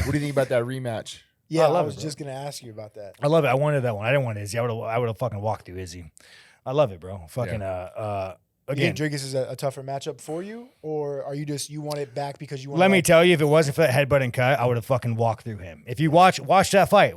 What do you think about that rematch? Yeah, I I was just gonna ask you about that. I love it. I wanted that one. I didn't want Izzy. I would have fucking walked through Izzy. I love it, bro. Fucking You again. think Dricus is a tougher matchup for you, or are you just you want it back because you want? Let me tell you, if it wasn't for that headbutt and cut, I would have fucking walked through him. If you watch that fight,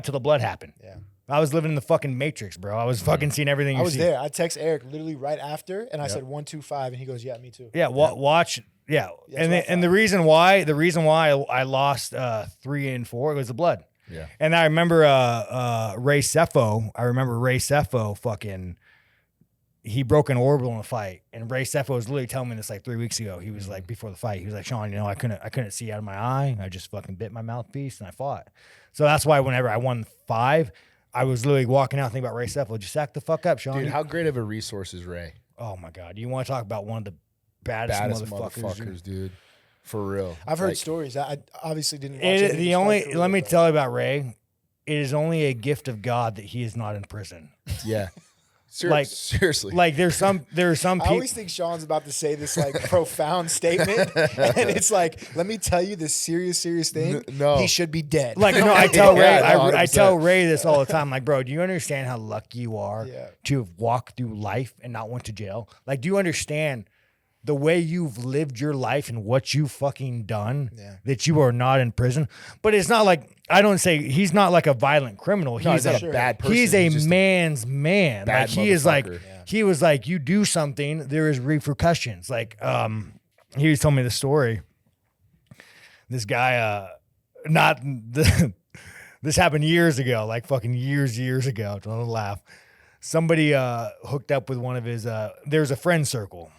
till the blood happened. Yeah. I was living in the fucking Matrix, bro. I was fucking seeing everything. I was there. I text Eric literally right after, and I said 1-2-5, and he goes, "Yeah, me too." Yeah, watch. Yeah, That's and the reason why I lost 3 and 4 was the blood. Yeah. And I remember Ray Cepho fucking. He broke an orbital in a fight, and Ray Cepho was literally telling me this like 3 weeks ago. He was like, before the fight, he was like, Sean, I couldn't see out of my eye. I just fucking bit my mouthpiece and I fought. So that's why whenever I won 5, I was literally walking out thinking about Ray Cepho. Just sack the fuck up, Sean. Dude, how great of a resource is Ray? Oh my God. You want to talk about one of the baddest motherfuckers, dude. For real. I've heard stories. I obviously didn't watch it. Let me tell you about Ray. It is only a gift of God that he is not in prison. Yeah. Seriously. Like there are some people. I always think Sean's about to say this like profound statement, and it's like, let me tell you this serious thing. No, he should be dead. Like no, I tell Ray, Yeah, I tell Ray this all the time. Like, bro, do you understand how lucky you are Yeah. to have walked through life and not went to jail? Like, do you understand the way you've lived your life and what you've fucking done that you are not in prison? But it's not like, I don't say he's not like a violent criminal. He's not a bad person. He's a man's man. Bad Like he is like, motherfucker. he was like, you do something, there is repercussions. Like, he was telling me the story. This guy, this happened years ago, like fucking years ago. Don't laugh. Somebody hooked up with one of his, there's a friend circle.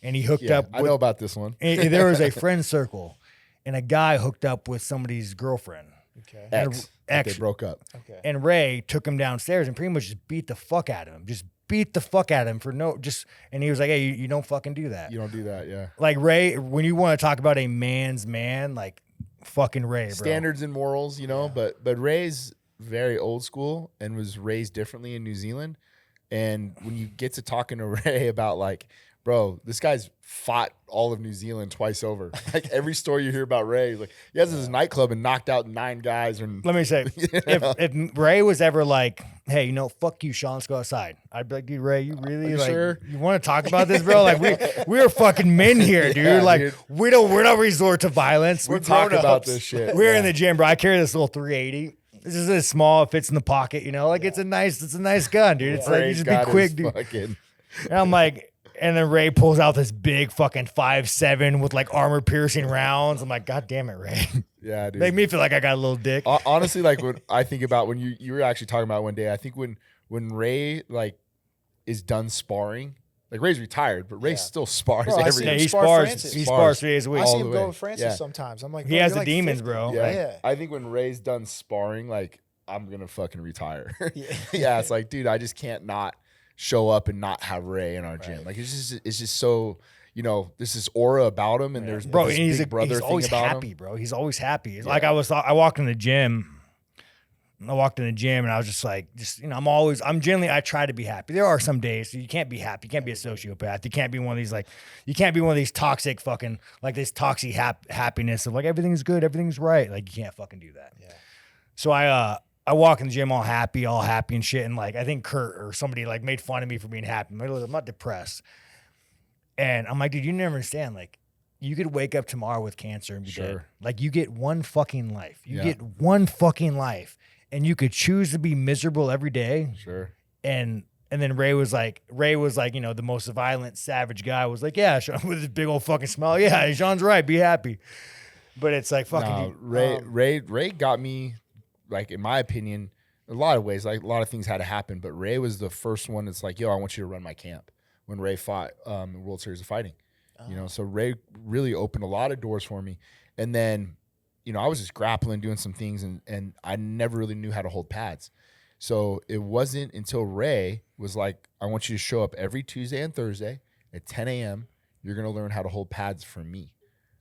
And he hooked up. I know about this one. There was a friend circle, and a guy hooked up with somebody's girlfriend. Okay. Ex. Ex. They broke up. Okay. And Ray took him downstairs and pretty much just beat the fuck out of him. And he was like, hey, you don't fucking do that. You don't do that, yeah. Like Ray, when you want to talk about a man's man, like fucking Ray, bro. Standards and morals, but Ray's very old school and was raised differently in New Zealand. And when you get to talking to Ray about like, bro, this guy's fought all of New Zealand twice over. Like every story you hear about Ray, like he has his nightclub and knocked out 9 guys. And let me say, if Ray was ever like, hey, fuck you, Sean, let's go outside, I'd be like, dude, Ray, you really like, sure? You want to talk about this, bro? Like we're fucking men here, dude. Yeah, like dude. we're not resort to violence. we talk about this shit. We're in the gym, bro. I carry this little 380. This is this small, it fits in the pocket, Like it's a nice gun, dude. It's like you just be quick, dude. And I'm like. And then Ray pulls out this big fucking 5.7 with like armor piercing rounds. I'm like, God damn it, Ray. Yeah, dude. Make me feel like I got a little dick. Honestly, like when I think about when you were actually talking about one day, I think when Ray like is done sparring, like Ray's retired, but Ray still spars every day. He spars 3 days a week. I see him the go way. with Francis sometimes. I'm like, he has the like demons, 50. bro. Yeah. I think when Ray's done sparring, like I'm gonna fucking retire. Yeah, it's like, dude, I just can't not show up and not have Ray in our gym. Like it's just so, this is aura about him, and there's bro, this and he's big brother he's thing always about happy, him. bro. He's always happy. Like I walked in the gym. And I was just like, I try to be happy. There are some days you can't be happy. You can't be a sociopath. You can't be one of these toxic fucking, like this toxic happiness of like, everything's good, everything's right. Like you can't fucking do that. Yeah. So I walk in the gym all happy and shit. And like, I think Kurt or somebody like made fun of me for being happy. I'm not depressed. And I'm like, dude, you never understand. Like, you could wake up tomorrow with cancer and be dead. Like, you get one fucking life. You get one fucking life. And you could choose to be miserable every day. Sure. And then Ray was like, the most violent, savage guy was like, yeah, Sean, with his big old fucking smile. Yeah, Sean's right. Be happy. But it's like, fucking. Ray got me, like, in my opinion, a lot of ways, like a lot of things had to happen, but Ray was the first one that's like, yo, I want you to run my camp when Ray fought the World Series of Fighting. So Ray really opened a lot of doors for me. And then, I was just grappling, doing some things, and I never really knew how to hold pads. So it wasn't until Ray was like, I want you to show up every Tuesday and Thursday at 10 a.m. You're going to learn how to hold pads from me.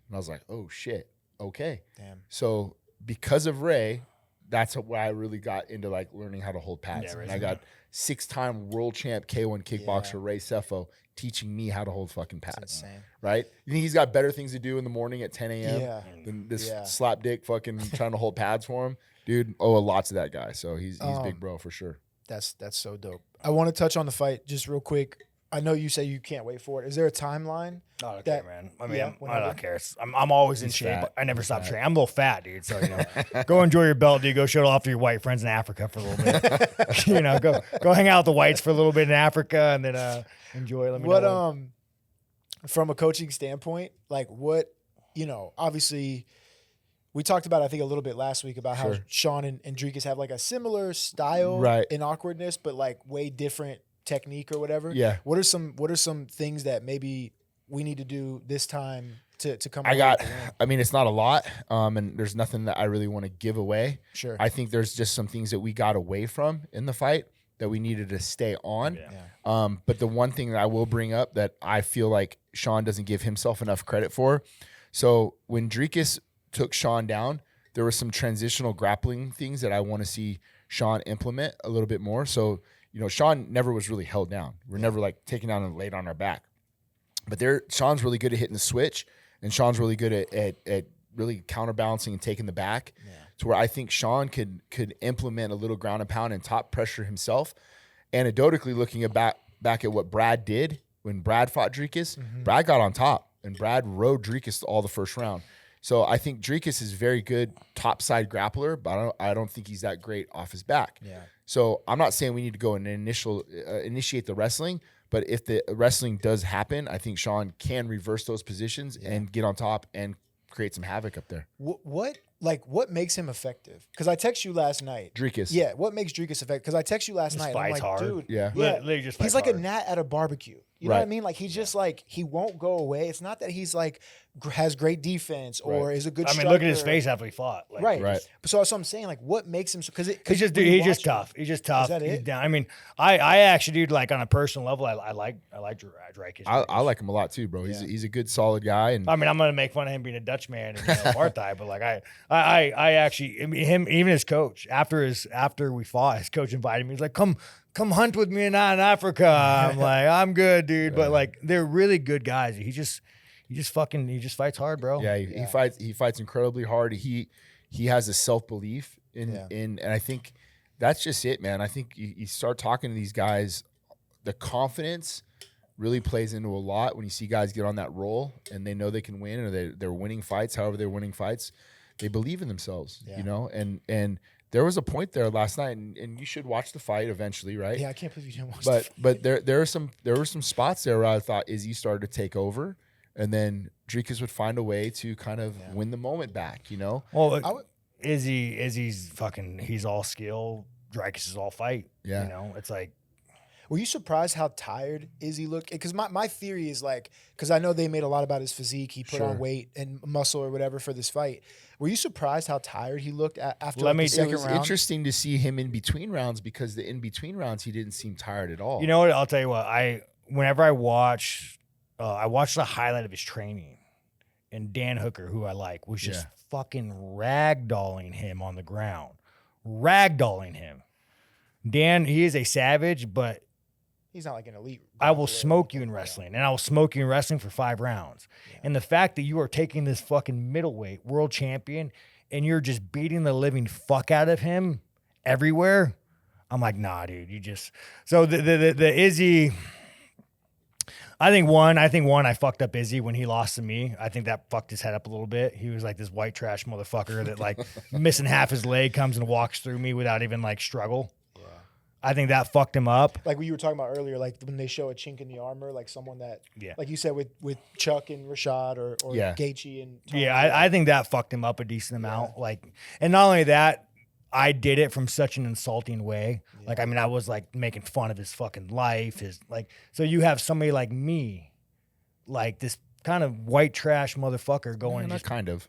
And I was like, oh, shit. Okay. Damn. So because of Ray, that's why I really got into like learning how to hold pads. Yeah, and I got 6-time world champ K1 kickboxer Ray Cepho teaching me how to hold fucking pads. insane. Right? You think he's got better things to do in the morning at 10 a.m. Yeah. than this Yeah. slap dick fucking trying to hold pads for him? Dude, owe a lot to that guy. So he's big bro for sure. That's so dope. I want to touch on the fight just real quick. I know you say you can't wait for it. Is there a timeline? I don't that- care, man. I mean, yeah, I don't care. I'm always in He's shape. fat. I never stop training. I'm a little fat, dude. So, you know, go enjoy your belt, dude. Go show it off to your white friends in Africa for a little bit. You know, go hang out with the whites for a little bit in Africa and then enjoy. Let me What know. from a coaching standpoint, like what, you know, obviously we talked about, I think a little bit last week about how Sure. Sean and Dricus have like a similar style Right. in awkwardness, but like way different technique or whatever. Yeah. What are some things that maybe we need to do this time to come away I with the win? mean, it's not a lot. And there's nothing that I really want to give away. Sure. I think there's just some things that we got away from in the fight that we needed to stay on. Yeah. But the one thing that I will bring up that I feel like Sean doesn't give himself enough credit for. So when Dricus took Sean down, there were some transitional grappling things that I want to see Sean implement a little bit more. So, you know, Sean never was really held down. We're never like taken down and laid on our back. But Sean's really good at hitting the switch, and Sean's really good at really counterbalancing and taking the back. Yeah. To where I think Sean could implement a little ground and pound and top pressure himself. Anecdotally, looking back at what Brad did when Brad fought Dricus, Brad got on top and Brad rode Dricus all the first round. So I think Dricus is very good top side grappler, but I don't think he's that great off his back. Yeah. So I'm not saying we need to go and initiate the wrestling, but if the wrestling does happen, I think Sean can reverse those positions and get on top and create some havoc up there. What makes him effective? Because I text you last night. Dricus. Yeah, what makes Dricus effective? Because I text you last Just night. And I'm fights like, hard. dude, Yeah. Literally just he's fights like hard. a gnat at a barbecue. You know what I Right. mean? Like he's just like he won't go away. It's not that he's like has great defense or is a good. I mean, look at his striker. face after he fought. Like, Right. Right. So that's what I'm saying. Like, what makes him? Because He's just tough. He's just tough. that He's it? down. I mean, I actually, dude, like on a personal level, I like Dricus. I like him a lot too, bro. He's a good, solid guy. And I mean, I'm gonna make fun of him being a Dutch man and apartheid, but like I actually, I mean, him, even his coach after we fought, his coach invited me. He's like, come hunt with me in Africa. I'm like, I'm good, dude. But like, they're really good guys. He just fights hard, bro. yeah, he fights incredibly hard. He has a self-belief and I think that's just it, man. I think you start talking to these guys, the confidence really plays into a lot when you see guys get on that roll and they know they can win, or they're winning fights. However they're winning fights, they believe in themselves, you know. And there was a point there last night, and you should watch the fight eventually, right? Yeah, I can't believe you didn't watch. the fight. But there were some spots there where I thought Izzy started to take over, and then Dricus would find a way to kind of win the moment back, you know. Well, Izzy's fucking. He's all skill. Dricus is all fight. Yeah. You know, it's like. Were you surprised how tired Izzy looked? Because my theory is like, because I know they made a lot about his physique. He put on weight and muscle or whatever for this fight. Were you surprised how tired he looked after the second It was round? interesting to see him in between rounds, because the in between rounds he didn't seem tired at all. You know what? I'll tell you what. Whenever I watched the highlight of his training, and Dan Hooker, who I like, was just fucking ragdolling him on the ground, ragdolling him. Dan, he is a savage, but He's not like an elite. I will smoke you in wrestling, and I will smoke you in wrestling for 5 rounds. Yeah. And the fact that you are taking this fucking middleweight world champion and you're just beating the living fuck out of him everywhere, I'm like, nah, dude, you just. So the Izzy. I think I fucked up Izzy when he lost to me. I think that fucked his head up a little bit. He was like this white trash motherfucker that like missing half his leg comes and walks through me without even like struggle. I think that fucked him up. Like what you were talking about earlier, like when they show a chink in the armor, like someone that, like you said with Chuck and Rashad or Gaethje and Tony. Yeah, I think that fucked him up a decent amount. Like, and not only that, I did it from such an insulting way. Yeah. Like, I mean, I was like making fun of his fucking life. So you have somebody like me, like this kind of white trash motherfucker going. Not kind of.